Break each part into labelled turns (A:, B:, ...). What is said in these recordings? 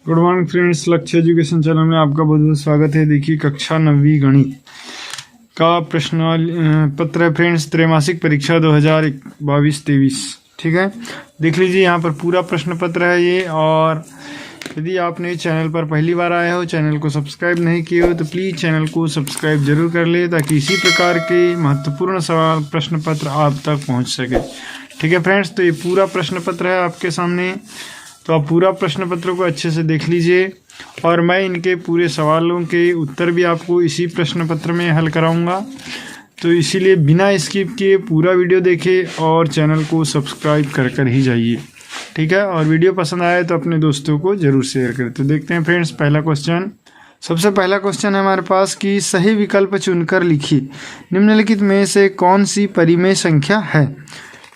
A: Good morning friends, लक्ष्य education channel में आपका बहुत बहुत स्वागत है। देखिए कक्षा 9वीं गणित का प्रश्न पत्र है फ्रेंड्स, त्रैमासिक परीक्षा 2022-23। ठीक है, देख लीजिए यहाँ पर पूरा प्रश्न पत्र है ये। और यदि आपने चैनल पर पहली बार आए हो, चैनल को सब्सक्राइब नहीं किए हो, तो प्लीज़ चैनल को सब्सक्राइब जरूर कर ले, ताकि इसी प्रकार के महत्वपूर्ण सवाल प्रश्न पत्र आप तक पहुँच सके। ठीक है फ्रेंड्स, तो ये पूरा प्रश्न पत्र है आपके सामने, तो आप पूरा प्रश्न पत्र को अच्छे से देख लीजिए। और मैं इनके पूरे सवालों के उत्तर भी आपको इसी प्रश्न पत्र में हल कराऊंगा, तो इसीलिए बिना स्किप किए पूरा वीडियो देखें और चैनल को सब्सक्राइब कर ही जाइए। ठीक है, और वीडियो पसंद आए तो अपने दोस्तों को ज़रूर शेयर करें। तो देखते हैं फ्रेंड्स, पहला क्वेश्चन। सबसे पहला क्वेश्चन है हमारे पास कि सही विकल्प चुनकर लिखिए, निम्नलिखित में से कौन सी परिमेय संख्या है।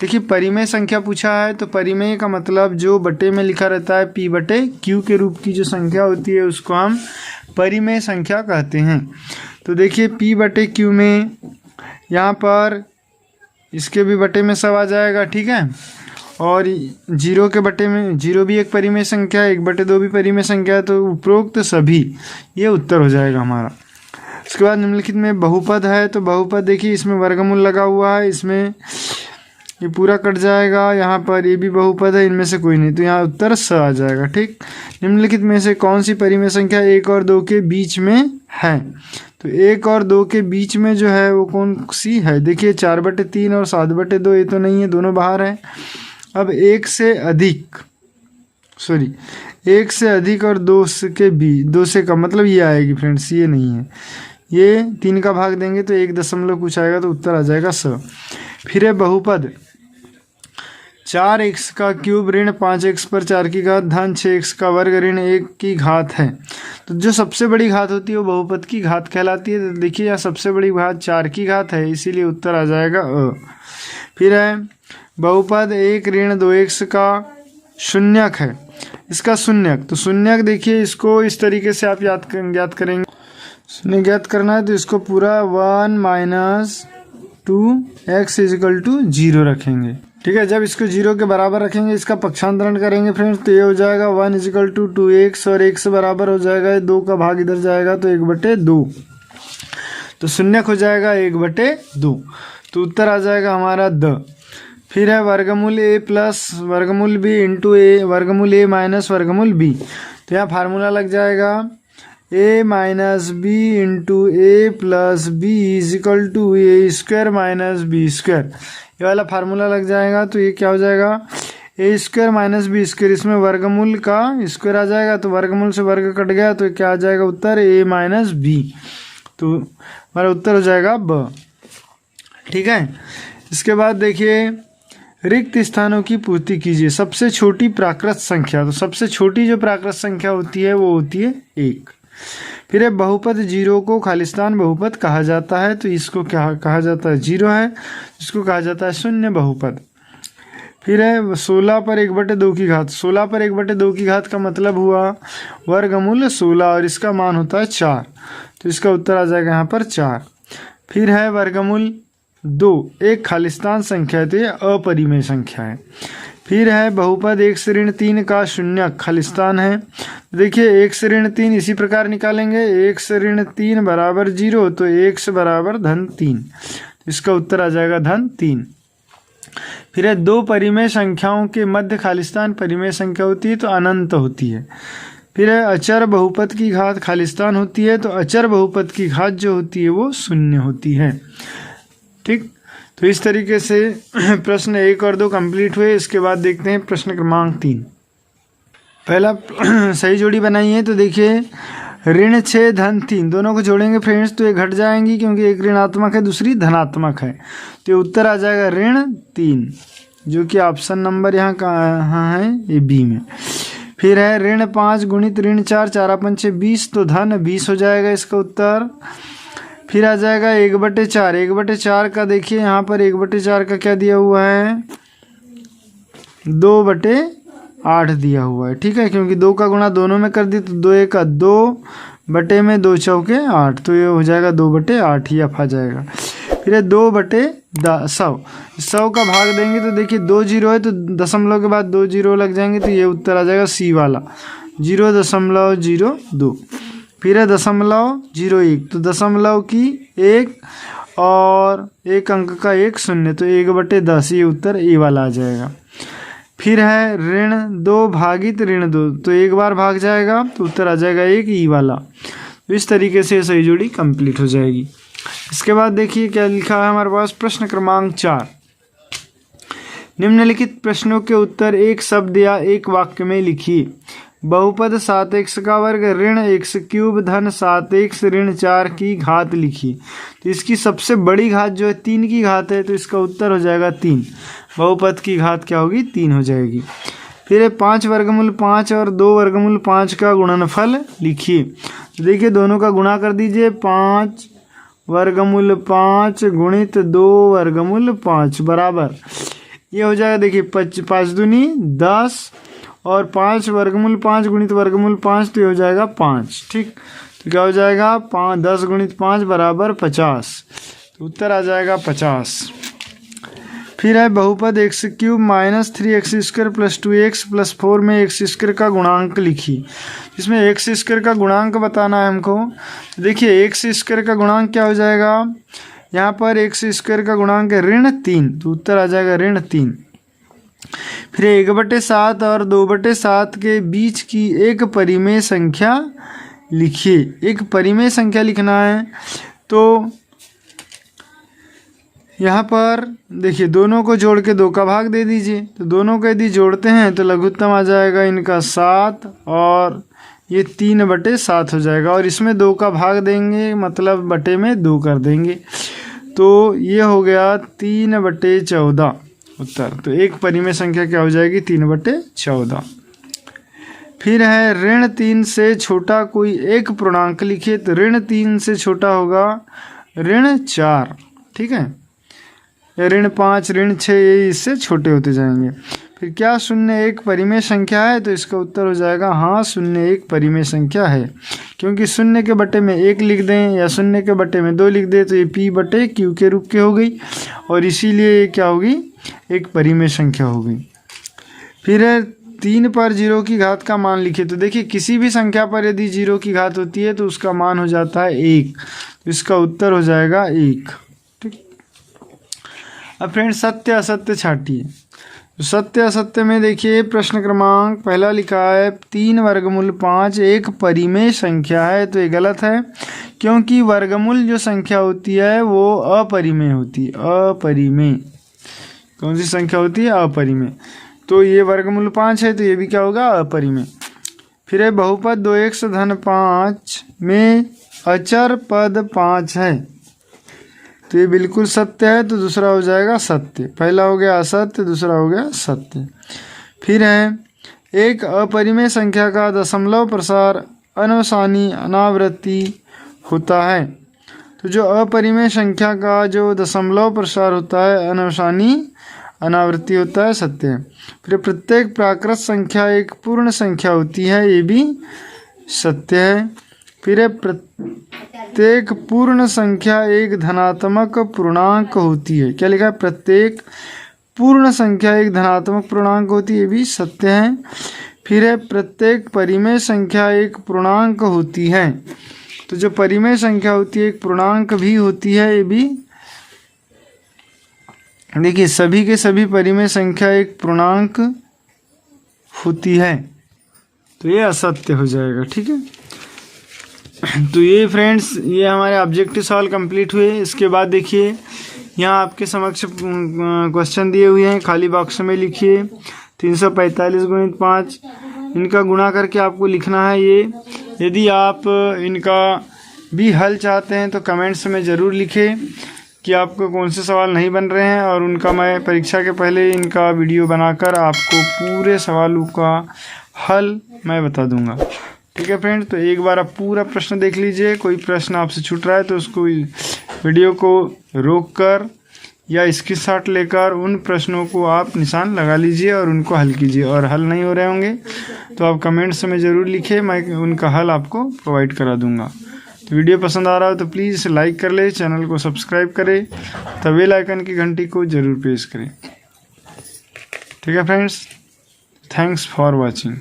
A: देखिए परिमेय संख्या पूछा है, तो परिमेय का मतलब जो बटे में लिखा रहता है P बटे Q के रूप की जो संख्या होती है उसको हम परिमेय संख्या कहते हैं। तो देखिए P बटे Q में यहाँ पर इसके भी बटे में सब आ जाएगा। ठीक है, और जीरो के बटे में, जीरो भी एक परिमेय संख्या है, 1/2 भी परिमेय संख्या है, तो उपरोक्त सभी ये उत्तर हो जाएगा हमारा। उसके बाद निम्नलिखित में बहुपद है, तो बहुपद देखिए इसमें वर्गमूल लगा हुआ है, इसमें ये पूरा कट जाएगा। यहाँ पर ये भी बहुपद है, इनमें से कोई नहीं, तो यहाँ उत्तर स आ जाएगा। ठीक, निम्नलिखित में से कौन सी परिमेय संख्या 1 और 2 के बीच में है। तो 1 और 2 के बीच में जो है वो कौन सी है। देखिए 4/3 और 7/2 ये तो नहीं है, दोनों बाहर हैं। अब 1 से अधिक और 2 के बीच, 2 से कम मतलब ये आएगी फ्रेंड्स, ये नहीं है। ये 3 का भाग देंगे तो 1 दशमलव कुछ आएगा, तो उत्तर आ जाएगा स। फिर है बहुपद 4x का क्यूब ऋण 5x पर 4 की घात धन 6x का वर्ग ऋण 1 की घात है। तो जो सबसे बड़ी घात होती है वो बहुपद की घात कहलाती है। तो देखिए यहाँ सबसे बड़ी घात 4 की घात है, इसीलिए उत्तर आ जाएगा अ। फिर है बहुपद 1 ऋण 2x का शून्यक है, इसका शून्यक। तो शून्यक देखिए इसको इस तरीके से आप ज्ञात करेंगे। शून्य ज्ञात करना है तो इसको पूरा 1 - 2x = 0 रखेंगे। ठीक है, जब इसको 0 के बराबर रखेंगे, इसका पक्षांतरण करेंगे फ्रेंड्स, तो ये हो जाएगा 1 = 2x और 1 से बराबर हो जाएगा 2 का भाग इधर जाएगा तो 1/2, तो शून्यक हो जाएगा 1/2, तो उत्तर आ जाएगा हमारा द। फिर है वर्गमूल a प्लस वर्गमूल b इंटू a वर्गमूल a माइनस वर्गमूल b। तो यहाँ फार्मूला लग जाएगा a minus B into A plus B = a² - b²। ये वाला फार्मूला लग जाएगा, तो ये क्या हो जाएगा a² - b²। इसमें वर्गमूल का स्क्वायर आ जाएगा, तो वर्गमूल से वर्ग कट गया, तो क्या आ जाएगा उत्तर a - b, तो हमारा उत्तर हो जाएगा ब। ठीक है, इसके बाद देखिए रिक्त स्थानों की पूर्ति कीजिए, सबसे छोटी प्राकृत संख्या। तो सबसे छोटी जो प्राकृत संख्या होती है वो होती है 1। फिर है बहुपद 0 को खालिस्तान बहुपद कहा जाता है, तो इसको क्या कहा जाता है, 0 है, इसको कहा जाता है शून्य बहुपद। फिर है 16 पर 1/2 की घात। 16 पर 1/2 की घात का मतलब हुआ वर्गमूल 16 और इसका मान होता है 4, तो इसका उत्तर आ जाएगा यहाँ पर 4। फिर है वर्गमूल 2 एक खालिस्तान संख्या है, तो ये अपरिमेय संख्या है। फिर है बहुपद 1 से ऋण 3 का शून्यक खालिस्तान है। देखिए 1 से ऋण 3 इसी प्रकार निकालेंगे, 1 से ऋण 3 बराबर 0, तो 1 से बराबर -3, तो इसका उत्तर आ जाएगा -3। फिर है 2 परिमेय संख्याओं के मध्य खालिस्तान परिमेय संख्या होती है, तो अनंत होती है। फिर है अचर बहुपद की घात खालिस्तान होती है, तो अचर बहुपद की घात जो होती है वो 0 होती है। ठीक, तो इस तरीके से प्रश्न 1 और 2 कंप्लीट हुए। इसके बाद देखते हैं प्रश्न क्रमांक 3। पहला सही जोड़ी बनाई है, तो देखिए ऋण 6 धन 3 दोनों को जोड़ेंगे फ्रेंड्स, तो ये घट जाएंगी क्योंकि एक ऋणात्मक है दूसरी धनात्मक है, तो ये उत्तर आ जाएगा ऋण 3, जो कि ऑप्शन नंबर यहाँ कहाँ है, ये बी में। फिर है ऋण 5 गुणित ऋण 4 4 × 5 = 20, तो धन 20 हो जाएगा इसका उत्तर। फिर आ जाएगा 1/4। 1/4 का देखिए यहाँ पर 1/4 का क्या दिया हुआ है, 2/8 दिया हुआ है। ठीक है, क्योंकि 2 का गुणा दोनों में कर दी, तो 2 × 1 = 2, बटे में 2 × 4 = 8, तो ये हो जाएगा 2/8 ही आ जाएगा। फिर है 2/100 का भाग देंगे, तो देखिए 2 0 है, तो दशमलव के बाद 2 0 लग जाएंगे, तो ये उत्तर आ जाएगा सी वाला, 0.02, फिर है 0.01, तो दशमलव की 1 और एक अंक का 1 शून्य, तो 1/10, ये उत्तर ए वाला आ जाएगा। फिर है -2 भागित -2, तो एक बार भाग जाएगा तो उत्तर आ जाएगा 1, ई वाला। तो इस तरीके से सही जोड़ी कंप्लीट हो जाएगी। इसके बाद देखिए क्या लिखा है हमारे पास, प्रश्न क्रमांक 4। निम्नलिखित प्रश्नों के उत्तर एक शब्द या एक वाक्य में लिखिए। बहुपद 7x का वर्ग ऋण x क्यूब धन 7x ऋण 4 की घात लिखिए। तो इसकी सबसे बड़ी घात जो है 3 की घात है, तो इसका उत्तर हो जाएगा 3। बहुपद की घात क्या होगी, 3 हो जाएगी। फिर 5 वर्गमूल 5 और 2 वर्गमूल 5 का गुणनफल लिखिए। तो देखिए दोनों का गुणा कर दीजिए, 5 वर्गमूल 5 गुणित 2 वर्गमूल 5 बराबर, ये हो जाएगा देखिए 5 दूनी 10 और 5 वर्गमूल 5 गुणित वर्गमूल 5, तो ये हो जाएगा 5। ठीक, तो क्या हो जाएगा 10 गुणित 5 बराबर 50, तो उत्तर आ जाएगा 50। फिर है बहुपद x cube minus 3x square plus 2x plus 4 में x स्क्वायर का गुणांक लिखिए। इसमें x स्क्वायर का गुणांक बताना है हमको। देखिए x स्क्वायर का गुणांक क्या हो जाएगा, यहाँ पर x स्क्वायर का गुणांक है -3, तो उत्तर आ जाएगा -3। फिर 1/7 और 2/7 के बीच की एक परिमेय संख्या लिखिए। एक परिमेय संख्या लिखना है, तो यहाँ पर देखिए दोनों को जोड़ के 2 का भाग दे दीजिए। तो दोनों को यदि जोड़ते हैं तो लघुत्तम आ जाएगा इनका 7 और ये 3/7 हो जाएगा, और इसमें 2 का भाग देंगे मतलब बटे में 2 कर देंगे, तो ये हो गया 3/14 उत्तर। तो एक परिमेय संख्या क्या हो जाएगी, 3/14। फिर है -3 से छोटा कोई एक पूर्णांक लिखिए। तो -3 से छोटा होगा -4, ठीक है, -5 -6, ये इससे छोटे होते जाएंगे। फिर क्या 0 एक परिमेय संख्या है, तो इसका उत्तर हो जाएगा हाँ 0 एक परिमेय संख्या है, क्योंकि 0 के बटे में 1 लिख दें या 0 के बटे में 2 लिख दें तो ये p/q के रूप की हो गई, और इसीलिए ये क्या होगी, एक परिमेय संख्या होगी। फिर 3 पर 0 की घात का मान लिखिए। तो देखिए किसी भी संख्या पर यदि 0 की घात होती है तो उसका मान हो जाता है 1, तो इसका उत्तर हो जाएगा 1। ठीक, अब फ्रेंड्स सत्य असत्य छाटिए। तो सत्य असत्य में देखिए प्रश्न क्रमांक पहला लिखा है 3 वर्गमूल 5 एक परिमेय संख्या है, तो ये गलत है, क्योंकि वर्गमूल जो संख्या होती है वो अपरिमेय होती है। अपरिमेय कौन सी संख्या होती है, अपरिमेय, तो ये वर्गमूल 5 है, तो ये भी क्या होगा, अपरिमेय। फिर है बहुपद 2x धन 5 में अचर पद 5 है, तो ये बिल्कुल सत्य है, तो दूसरा हो जाएगा सत्य। पहला हो गया असत्य, दूसरा हो गया सत्य। फिर है एक अपरिमेय संख्या का दशमलव प्रसार अनवसानी अनावृत्ति होता है। तो जो अपरिमेय संख्या का जो दशमलव प्रसार होता है अनवसानी अनावृत्ति होता है, सत्य है। फिर प्रत्येक प्राकृत संख्या एक पूर्ण संख्या होती है, ये भी सत्य है। फिर प्रत्येक पूर्ण संख्या एक धनात्मक पूर्णांक होती है। क्या लिखा है, प्रत्येक पूर्ण संख्या एक धनात्मक पूर्णांक होती है, ये भी सत्य है। फिर है प्रत्येक परिमेय संख्या एक पूर्णांक होती है। तो जो परिमेय संख्या होती है एक पूर्णांक भी होती है, ये भी देखिए सभी के सभी परिमेय संख्या एक पूर्णांक होती है, तो ये असत्य हो जाएगा। ठीक है, तो ये फ्रेंड्स ये हमारे ऑब्जेक्टिव सवाल कंप्लीट हुए। इसके बाद देखिए यहाँ आपके समक्ष क्वेश्चन दिए हुए हैं, खाली बॉक्स में लिखिए 345 गुणित 5, इनका गुणा करके आपको लिखना है ये। यदि आप इनका भी हल चाहते हैं तो कमेंट्स में ज़रूर लिखें कि आपको कौन से सवाल नहीं बन रहे हैं, और उनका मैं परीक्षा के पहले इनका वीडियो बनाकर आपको पूरे सवालों का हल मैं बता दूंगा। ठीक है फ्रेंड, तो एक बार आप पूरा प्रश्न देख लीजिए। कोई प्रश्न आपसे छूट रहा है तो उसको वीडियो को रोककर या स्क्रीनशॉट लेकर उन प्रश्नों को आप निशान लगा लीजिए और उनको हल कीजिए। और हल नहीं हो रहे होंगे तो आप कमेंट्स में ज़रूर लिखिए, मैं उनका हल आपको प्रोवाइड करा दूंगा। तो वीडियो पसंद आ रहा हो तो प्लीज़ इसे लाइक कर ले, चैनल को सब्सक्राइब करें, तब बेल आइकन की घंटी को ज़रूर प्रेस करें। ठीक है फ्रेंड्स, थैंक्स फॉर वॉचिंग।